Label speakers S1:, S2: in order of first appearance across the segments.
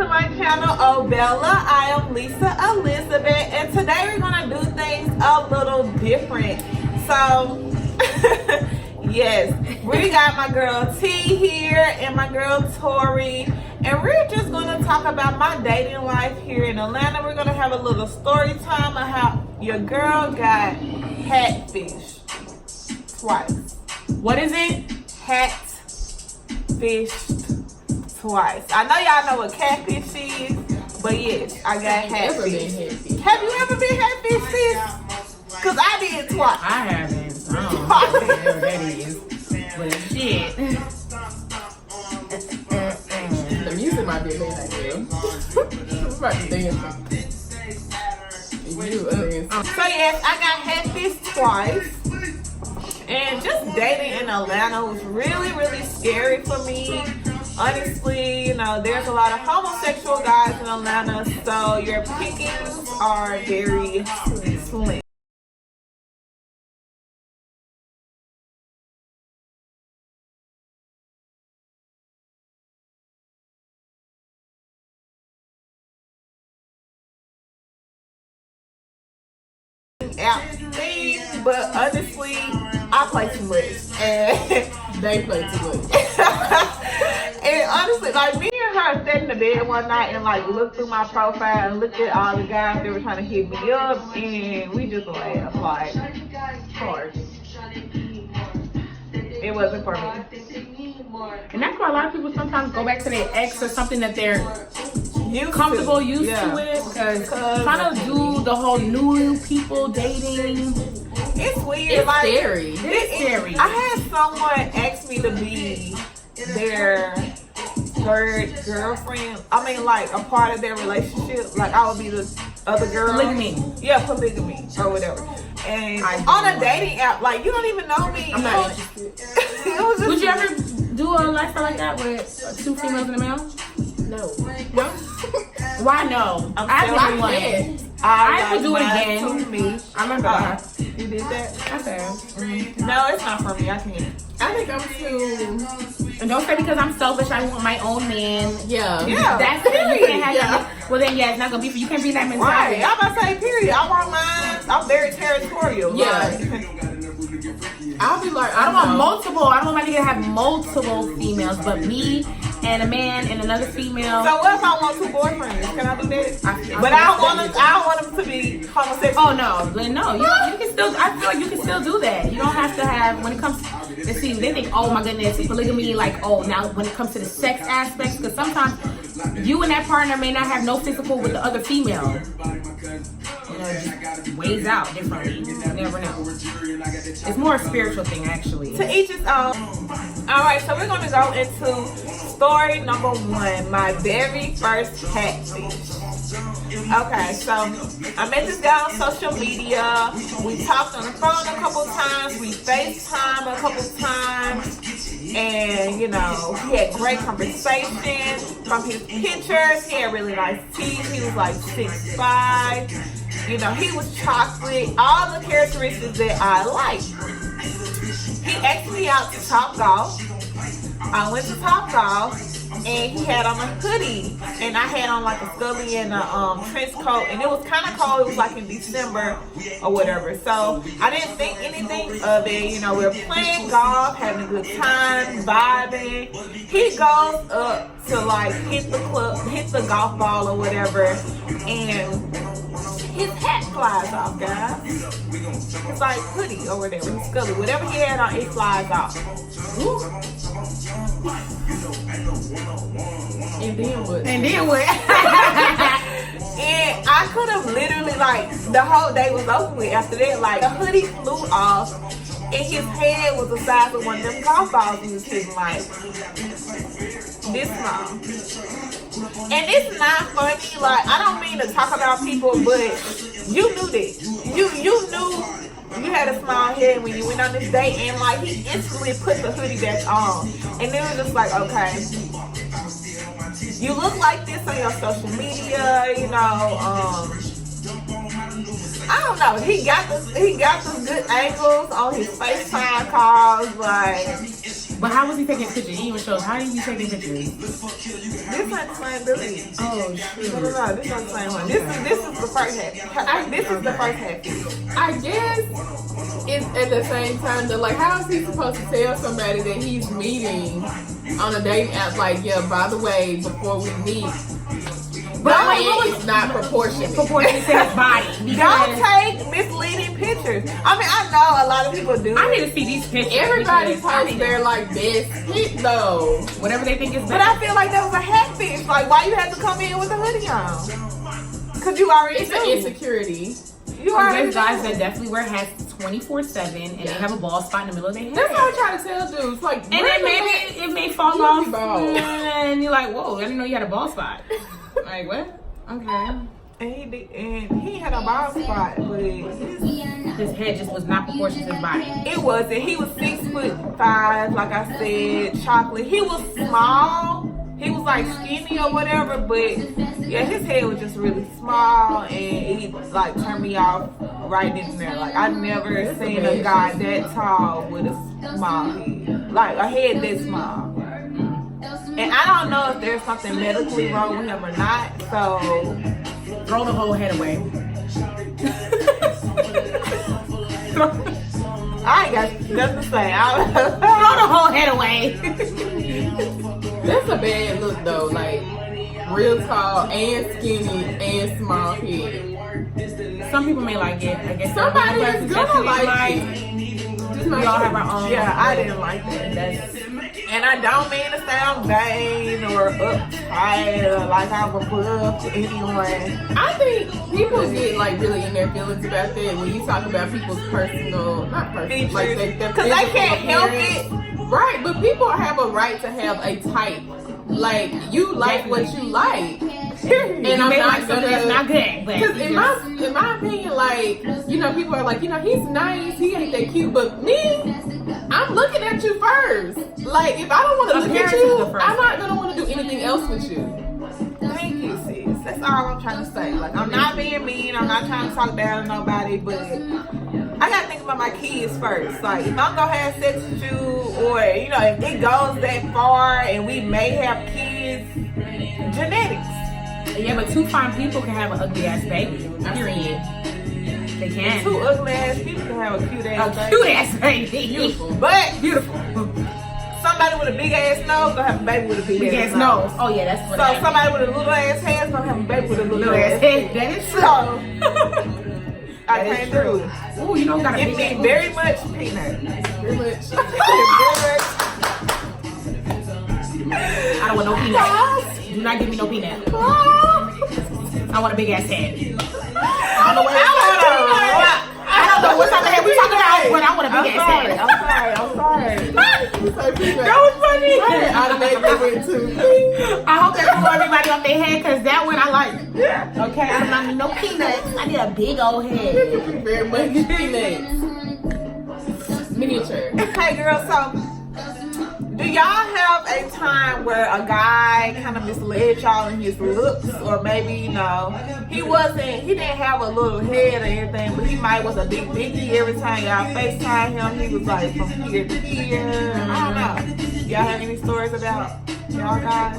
S1: to my channel, Oh Bella. I am Liesa Elizabeth, and today we're gonna do things a little different. So, yes, we got my girl T here and my girl Tori, and we're just gonna talk about my dating life here in Atlanta. We're gonna have a little story time of how your girl got catfish twice.
S2: What is it?
S1: Catfished twice. I know y'all know what catfish is, but yes, I got catfish. Have you ever been catfish, sis? Cause I did twice.
S2: I haven't. I don't know whatever that is. But shit.
S3: The music might be a bad idea. I'm about to dance.
S1: So yes, I got catfish twice. And just dating in Atlanta was really, really scary for me. Honestly, you know, there's a lot of homosexual guys in Atlanta, so your pickings are very slim. Out thing, but honestly, I play too much, and
S3: They play too much.
S1: and honestly, like me and her sat in the bed one night and like looked through my profile and looked at all the guys that were trying to hit me up, and we just laughed like hard. It wasn't for me.
S2: And that's why a lot of people sometimes go back to their ex or something that they're used to it, because trying to do the whole new people dating,
S1: it's weird.
S3: It's
S1: like,
S3: scary.
S2: it's scary.
S1: I had someone ask me to be their third girlfriend. I mean, like a part of their relationship. Like I would be the other girl.
S2: Polygamy.
S1: Yeah, polygamy or whatever. And on a dating app, like you don't even know me.
S3: I'm not interested.
S1: It was just,
S2: Would you ever do a lifestyle like that with two females and a male?
S3: No.
S2: No? Why no? I
S3: I
S2: would
S3: can't.
S2: I would do it
S1: mine
S2: again.
S1: to me.
S2: I remember that.
S1: You did that?
S2: I said.
S1: No, it's not for me. I can't.
S3: I think I'm too.
S2: And don't say because I'm selfish, I want my own man.
S3: Yeah.
S1: Yeah.
S2: That's it. You can't have
S3: Yeah.
S2: that. Well then, yeah, it's not gonna be for you. Can't be that
S1: Right.
S2: mentality.
S1: I'm about to say period. I want mine. I'm very territorial.
S3: Yeah.
S1: Like,
S3: I'll be like,
S2: I don't want multiple. I don't want my nigga to have multiple females, but me and a man and another female.
S1: so what if I want two boyfriends? Can I do that? But I don't want them to be homosexual.
S2: Oh no, then no. You can still. I feel like you can still do that. You don't have to have when it comes. To see, they think, oh my goodness, polygamy. Like, oh, now when it comes to the sex aspects, because sometimes you and that partner may not have no physical with the other female. You know, it just weighs out differently. You never know. It's more a spiritual thing, actually.
S1: To each his own. All right, so we're going to go into story number one, my very first catfish. Okay, so I met this guy on social media. We talked on the phone a couple times. We FaceTime a couple times. And, you know, he had great conversation. From his pictures, he had really nice teeth. He was like 6'5". You know, he was chocolate. All the characteristics that I like. He asked me out to Top Golf. I went to Top Golf, and he had on a hoodie, and I had on like a scully and a trench coat, and it was kind of cold. It was like in December or whatever, so I didn't think anything of it. You know, we were playing golf, having a good time, vibing. He goes up to like hit the golf ball or whatever, and his hat flies off, guys. It's like hoodie or whatever, his scully, whatever he had on, it flies off.
S3: And then what?
S2: And then what?
S1: And I could have literally, like, the whole day was over with after that. Like, the hoodie flew off, and his head was the size of one of them golf balls he was hitting, like, this small. And it's not funny, like, I don't mean to talk about people, but you knew that. You knew you had a small head when you went on this date, and, like, he instantly put the hoodie back on. And it was just like, okay, you look like this on your social media, you know, I don't know. He got some good angles on his FaceTime calls, like,
S2: But how was he taking pictures? He even shows how did he be taking pictures?
S1: This ain't the same Billy.
S2: Oh shoot.
S1: No, this ain't the same one. This is the first hat. This is the first hat.
S3: I guess it's at the same time that, like, how is he supposed to tell somebody that he's meeting on a dating app, like, yeah, by the way, before we meet,
S2: But
S3: my
S2: like,
S3: head is not proportionate.
S2: proportionate to his body?
S1: Don't
S2: Because
S1: take misleading pictures. I mean, I know a lot of people do.
S2: I need to see these pictures.
S3: Everybody
S2: because I
S3: posts
S2: need
S3: their, like, best hit, though.
S2: whatever they think is
S1: But
S2: better.
S1: I feel like that was a hat fix. Like, why you had to come in with a hoodie on? Cause you already
S3: It's an
S1: knew.
S3: insecurity.
S1: You already
S2: There's guys
S1: knew.
S2: that definitely wear hats 24/7 and they have a bald spot in the middle of their head.
S3: That's what I try to tell dudes. Like,
S2: And then maybe it may fall
S3: You
S2: off,
S3: be bald.
S2: and you're like, "Whoa, I didn't know you had a bald spot." Like what? Okay.
S1: And he did, and he had a bald spot, but
S2: His head just was not proportionate to his body.
S1: it wasn't. He was 6'5", like I said, chocolate. He was small. He was like skinny or whatever, but yeah, his head was just really small, and he like turned me off right in there. Like I never seen a guy that tall with a small head, like a head that small. And I don't know if there's something medically wrong with him or not. So
S2: Throw the whole head away.
S1: I ain't got nothing to say.
S2: Throw the whole head away.
S3: That's a bad look, though. Like, real tall and skinny and small head.
S2: Some people may like it. I guess
S3: Somebody
S2: some
S3: is
S2: people
S3: gonna
S2: like
S3: like
S2: it.
S3: it. Just
S2: We all have our own.
S1: Yeah, I didn't like that. And I don't mean to sound vain or uptight or like I'm above anyone.
S3: I think people get, like, really in their feelings about that when you talk about people's personal, not personal, like
S1: Features.
S3: their
S1: 'Cause they
S3: physical
S1: can't help
S3: appearance. Right, but people have a right to have a type. Like, you like what you like. And
S2: You
S3: I'm
S2: may
S3: not
S2: like something that's not good, but
S3: Because in my opinion, like, you know, people are like, you know, he's nice, he ain't that cute, but me, I'm looking at you first. Like, if I don't want to look at
S2: Appearance is the
S3: you,
S2: first
S3: I'm not gonna want to do anything else with you.
S1: Thank you, sis. That's all I'm trying to say. Like, I'm not being mean. I'm not trying to talk down to nobody, but I gotta think about my kids first. Like, if I'm gonna have sex with you, or, you know, if it goes that far and we may have kids, genetics.
S2: yeah, but two fine people can have an ugly ass baby. Period. They can.
S1: Two ugly ass people can have a cute ass
S2: A
S1: baby.
S2: cute ass baby.
S3: Beautiful.
S1: But somebody with a big ass nose gonna have a baby with a big
S2: Yes,
S1: ass
S2: no.
S1: nose.
S2: Oh yeah, that's what.
S1: So somebody with a little ass head gonna have a baby with a little ass
S2: head.
S1: head.
S2: That is
S1: So I
S2: That is
S1: can't
S2: true.
S1: do it.
S2: Ooh, you don't got a
S1: Give
S2: big
S1: me
S2: ass.
S1: very much peanut.
S3: Very much.
S2: I don't want no peanut. Do not give me no peanut. I want a big ass head. I don't know what type of head we talking about, but I want a big ass head.
S1: I'm sorry.
S3: That was funny. I automatically went to.
S2: I hope that blew everybody off their head because that one I like. Okay, I don't need no peanuts. I need a big old head.
S3: Very much peanuts. Miniature.
S1: Hey girl, so do y'all have a time where a guy kind of misled y'all in his looks, or maybe, you know, he didn't have a little head or anything, but he might was a big dicky every time y'all FaceTime him, he was like from here to here. I don't know. Y'all have any stories about y'all guys?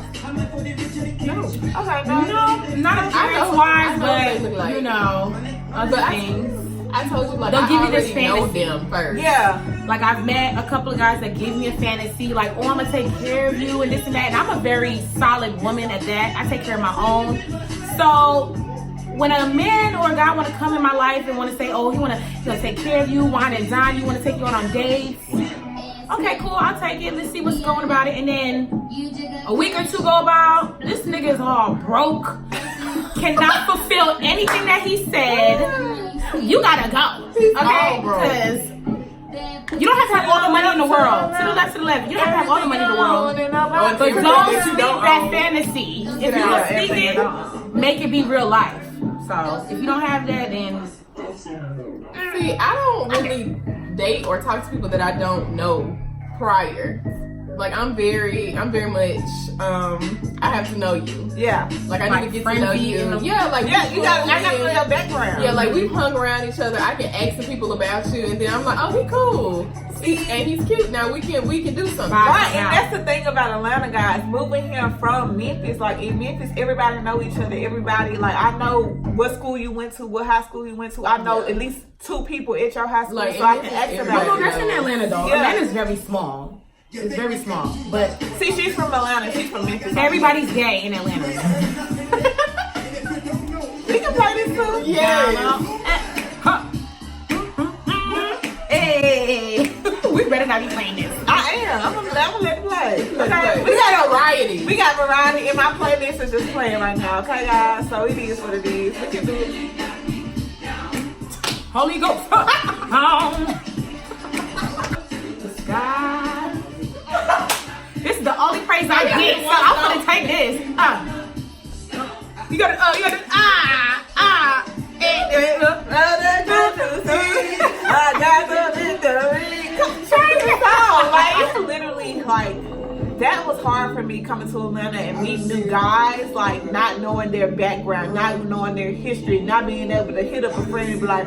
S3: No.
S1: Okay, no.
S2: No, not appearance
S3: I
S2: wise,
S3: know what they look
S2: but
S3: like.
S2: you know, other
S3: But
S2: things.
S3: I told you, like,
S2: They'll
S3: I
S2: give you this
S3: already know
S2: fantasy.
S3: them first.
S1: Yeah.
S2: Like I've met a couple of guys that give me a fantasy, like, oh, I'm gonna take care of you and this and that. And I'm a very solid woman at that. I take care of my own. So when a man or a guy want to come in my life and want to say, oh, he want to take care of you, wine and dine you, want to take you on dates. Okay, cool, I'll take it. Let's see what's going about it. And then a week or two go about, this nigga is all broke, cannot fulfill anything that he said. You gotta go, okay? Because you don't have to have all the money in the world. To the left, to the left. You don't have to have all the money in the world. But don't speak that fantasy. If you're gonna speak it, make it be real life. So if you don't have that, then
S3: See, I don't really date or talk to people that I don't know prior. like I'm very much I have to know you.
S1: Yeah.
S3: Like I need to get to know you. Yeah, like
S1: Yeah, you got to know your background.
S3: Yeah, like we've hung around each other. I can ask some people about you, and then I'm like, oh, he cool. And he's cute. Now we can do something.
S1: Right, and that's the thing about Atlanta, guys. Moving here from Memphis, like in Memphis, everybody know each other. Everybody, like I know what school you went to, what high school you went to. I know at least 2 people at your high school,
S3: like,
S1: so I can ask about
S2: Well,
S1: it.
S2: that's in Atlanta though.
S1: Yeah.
S2: Atlanta's very small. It's very small, but
S1: See, she's from Atlanta. She's from Memphis.
S2: everybody's gay in Atlanta.
S1: We can play this too.
S3: Yeah.
S2: Hey, we better not be playing this.
S1: I am. I'm gonna let it play. Okay.
S3: We got variety.
S1: We got variety, and my playlist is just playing right now. Okay, guys. So it is what it is. We can do it.
S2: Holy Ghost. The sky. This is the only praise I get, so I'm gonna take this. You gotta,
S1: I got the victory. Change the song. Like it's literally like that was hard for me coming to Atlanta and meeting new guys, like not knowing their background, not knowing their history, not being able to hit up a friend and be like,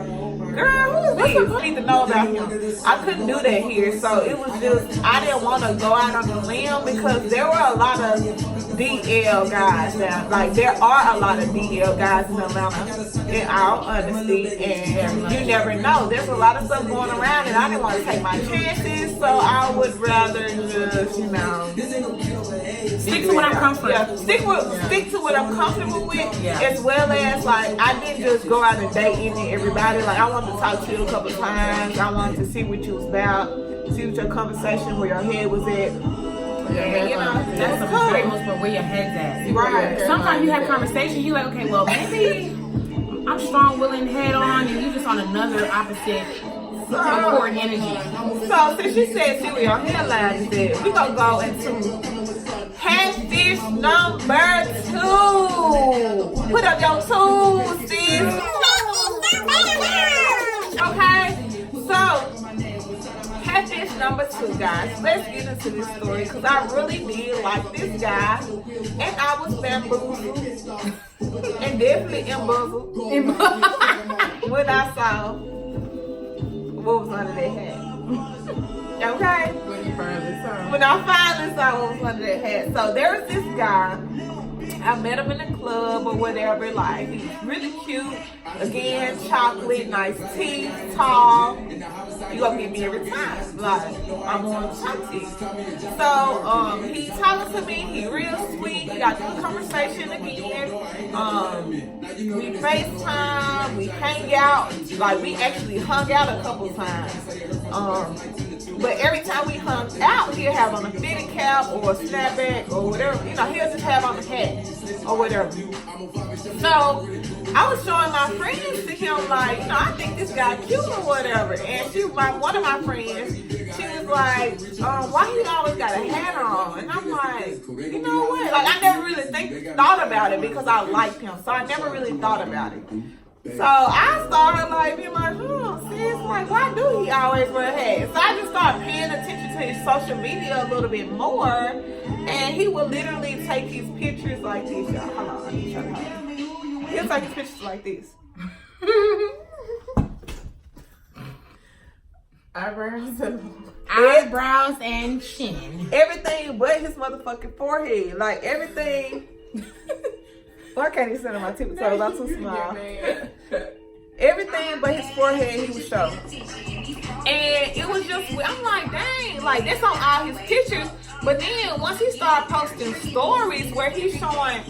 S1: girl, who is this? I need to know about him. I couldn't do that here, so it was just I didn't want to go out on the limb because there were a lot of DL guys now. Like there are a lot of DL guys in Atlanta, in all honesty, and you never know. There's a lot of stuff going around, and I didn't want to take my chances, so I would rather just, you know,
S2: stick to what I'm comfortable.
S1: Yeah, stick to what I'm comfortable with, as well as like I didn't just go out and date any everybody. Like I wanted to talk to you a couple of times. I wanted to see what you was about, see what your conversation, where your head was at. And, you know,
S2: That's the
S1: cool.
S2: very most part where your head's at.
S1: Right.
S2: Sometimes you have conversations, you're like, okay, well, maybe I'm strong, willing, head on, and you just on another opposite accord energy.
S1: So since you said see where your headline is at, we gonna go into catfish number 2. Put up your tools, sis. Okay, so catfish number 2, guys. Let's get into this story because I really did like this guy, and I was bamboozled and definitely embezzled when I saw what was under their hat. Okay, when I finally saw what was under their hat. So there was this guy. I met him in the club or whatever. Like he was really cute. Again, chocolate, nice teeth, tall. You gonna get me every time. Like I'm on top teeth. So he talking to me. He real sweet. We got through conversation again. We FaceTime. We hang out. Like we actually hung out a couple times. But every time we hung out, he'll have on a fitted cap or a snapback or whatever. You know, he'll just have on a hat or whatever. So I was showing my friends to him, like, you know, I think this guy cute or whatever. And she was like, one of my friends, she was like, why he always got a hat on? And I'm like, you know what? Like, I never really thought about it because I liked him. So I never really thought about it. So I started like being like, sis, like why do he always wear a hat? So I just started paying attention to his social media a little bit more, and he would literally take his pictures like this, y'all. Hold on, let me show you. He'll take his pictures like this.
S2: Eyebrows and chin.
S1: Everything but his motherfucking forehead, like everything. Well, I can't even sit on my tippy toes. I'm too small. Everything but his forehead he was showing. And it was just, I'm like, dang, like that's on all his pictures. But then once he started posting stories where he's showing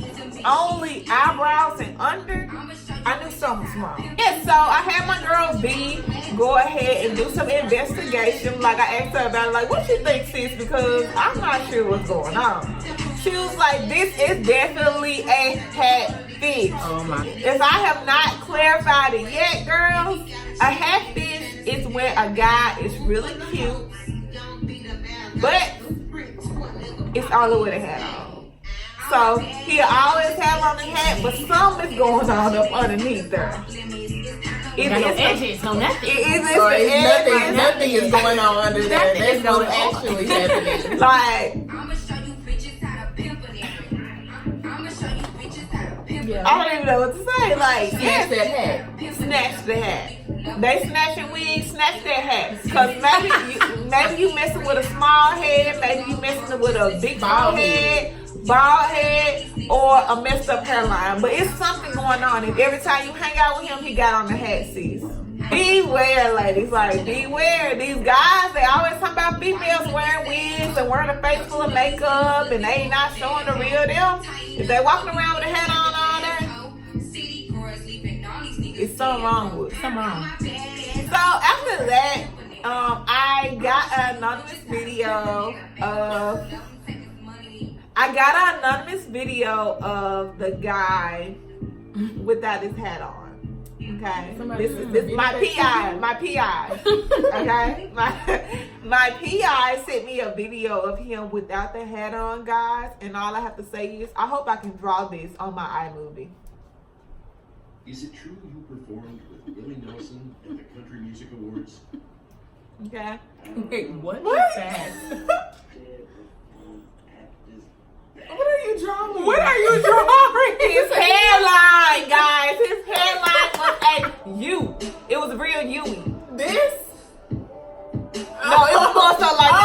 S1: only eyebrows and under, I knew something was wrong. And so I had my girl B go ahead and do some investigation. Like I asked her about it, like, what you think, sis? Because I'm not sure what's going on. She was like, this is definitely a catfish.
S2: Oh my.
S1: If I have not clarified it yet, girls, a catfish is when a guy is really cute, but it's only with a hat on. So he'll always have on the hat, but something is going on up underneath there. It
S2: Got no
S1: is
S2: edges, no nothing.
S1: It is
S3: Or
S1: the
S3: it's
S1: edges.
S3: nothing is going on under there.
S2: Nothing
S3: That's
S2: is
S3: what's
S2: going on.
S3: actually happening.
S1: Like,
S4: I'ma show you bitches how to pimp a nigga. I'ma show you bitches how to pimp a
S3: Yeah.
S1: I don't even know what to say. Like,
S3: Snatch
S1: yes,
S3: that hat.
S1: snatch the hat. They snatching wigs, snatch their hats. Cause maybe you messing with a small head, maybe you messing with a big bald head, or a messed up hairline. But it's something going on, and every time you hang out with him, he got on the hat season. Beware, ladies. Like, beware. These guys, they always talk about females wearing wigs and wearing a face full of makeup, and they not showing the real them. If they walking around with a hat on all day, it's something wrong with it.
S2: Come on.
S1: So after that, I got an anonymous video of the guy without his hat on. Okay, this is my PI. Okay, my PI sent me a video of him without the hat on, guys, and all I have to say is I hope I can draw this on my iMovie.
S5: Is it true you performed with Willie Nelson at the Country Music Awards?
S1: Okay.
S2: Wait, what is that?
S3: What are you drawing?
S1: What are you drawing? His hairline, guys. His hairline was a U. It was real U-y.
S3: This?
S1: No, it was more so like that.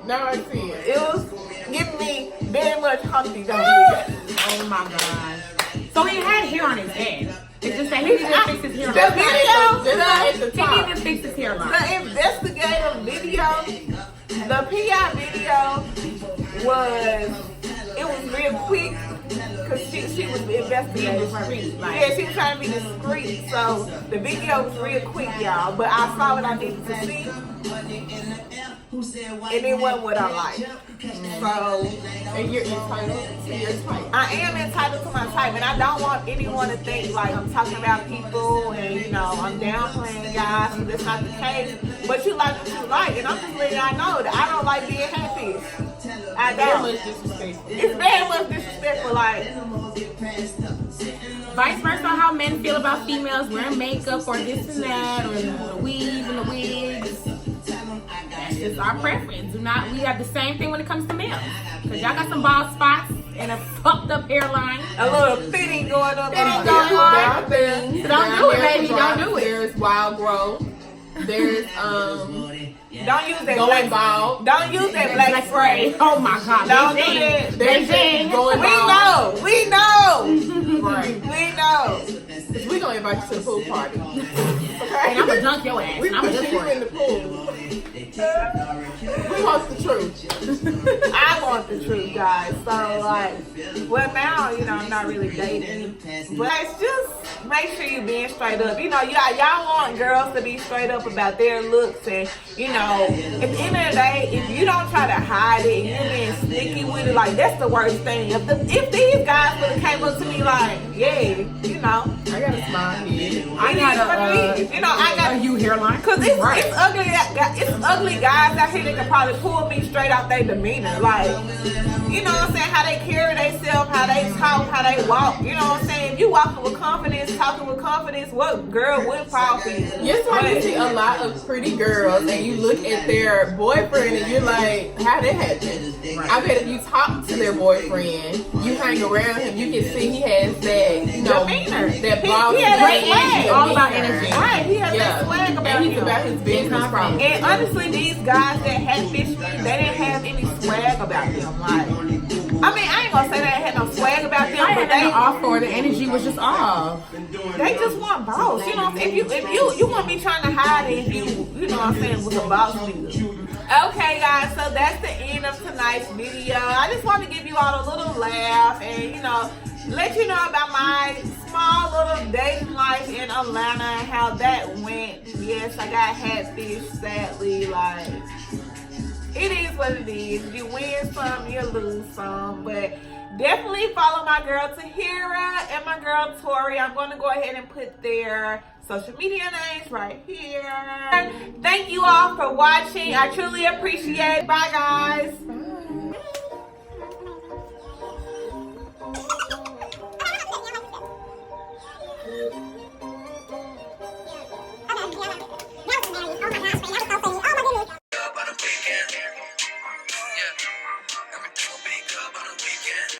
S3: Now I see it.
S1: It was giving me very much Humpty Dumpty.
S2: Oh my god. So he had hair on his head. It's just that he didn't fix his hairline.
S1: The video,
S3: Just at the
S2: He
S3: top.
S2: didn't fix his hairline.
S1: the investigative video, the PI video was real quick because she was investigating. Yeah, she was trying to be discreet, so the video was real quick, y'all. But I saw what I needed to see, and it wasn't what I liked. So
S3: And you're entitled to your type.
S1: I am entitled to my type, and I don't want anyone to think like I'm talking about people and I'm downplaying guys. And that's not the case. But you like what you like, and I'm just letting y'all know that I don't like being happy. I
S3: Very
S1: don't.
S3: much disrespectful.
S1: It's very much disrespectful. Like,
S2: Vice versa, how men feel about females wearing makeup or this and that, or the weave and the wigs. That's just our preference. We have the same thing when it comes to males. Because y'all got some bald spots and a fucked up hairline.
S1: a little fitting going up.
S2: Fitting
S1: on
S2: going
S1: there.
S2: on.
S3: Down things.
S2: Don't
S3: Down
S2: do it,
S3: there
S2: baby.
S3: for
S2: Don't
S3: drop.
S2: do it.
S3: There's wild growth. There's
S1: Don't use that
S3: going
S1: black.
S3: bald.
S1: Don't use that black spray.
S2: Oh my god.
S1: Don't do
S2: Beijing.
S1: that.
S3: There's
S2: Beijing.
S3: going
S1: We
S3: bald.
S1: know. We know.
S3: Right.
S1: We know.
S3: We're gonna invite you to the pool party.
S2: And I'm gonna dunk your ass.
S3: We
S2: I'm gonna
S3: put
S2: look
S3: you
S2: for
S3: in
S2: it.
S3: the pool. We want the truth.
S1: I want the truth, guys. So, like, well, now, I'm not really dating. But it's just make sure you're being straight up. Y'all want girls to be straight up about their looks. And, at the end of the day, if you don't try to hide it and you're being sneaky with it, like, that's the worst thing. If these guys would have came up to me like, yeah,
S3: I got a smile head.
S2: I got
S1: I got
S2: a you hairline.
S1: Cause it's ugly guys out here that can probably pull me straight out their demeanor. Like, you know what I'm saying? How they carry themselves, how they talk, how they walk. You know what I'm saying? If you walking with confidence, talking with confidence, what girl would fall for you?
S3: Yes, why you see a lot of pretty girls and you look at their boyfriend and you're like, how that happen? I bet if you talk to their boyfriend, you hang around him, you can see he has that,
S1: Demeanor.
S3: that bald
S1: He had
S2: Great
S1: that
S2: energy,
S1: swag.
S2: all about energy.
S1: Right, he has
S3: Yeah.
S1: that swag about
S3: And he's
S1: him.
S3: about his business problem.
S1: And honestly, these guys that had fish, they didn't have any swag about them. Like, I ain't gonna say they had no swag about them,
S2: I
S1: but
S2: had
S1: they
S2: nothing off for it. The energy was just off.
S1: They just want boss. You know what I'm saying? If you want me trying to hide it, if you know what I'm saying, with a boss nigga. Okay, guys, so that's the end of tonight's video. I just want to give you all a little laugh and, let you know about my small little dating life in Atlanta and how that went. Yes, I got catfish, sadly. Like, it is what it is. You win some, you lose some. But definitely follow my girl Tahira and my girl Tori. I'm going to go ahead and put their social media names right here. Thank you all for watching. I truly appreciate it. Bye, guys. Bye.
S6: Yeah.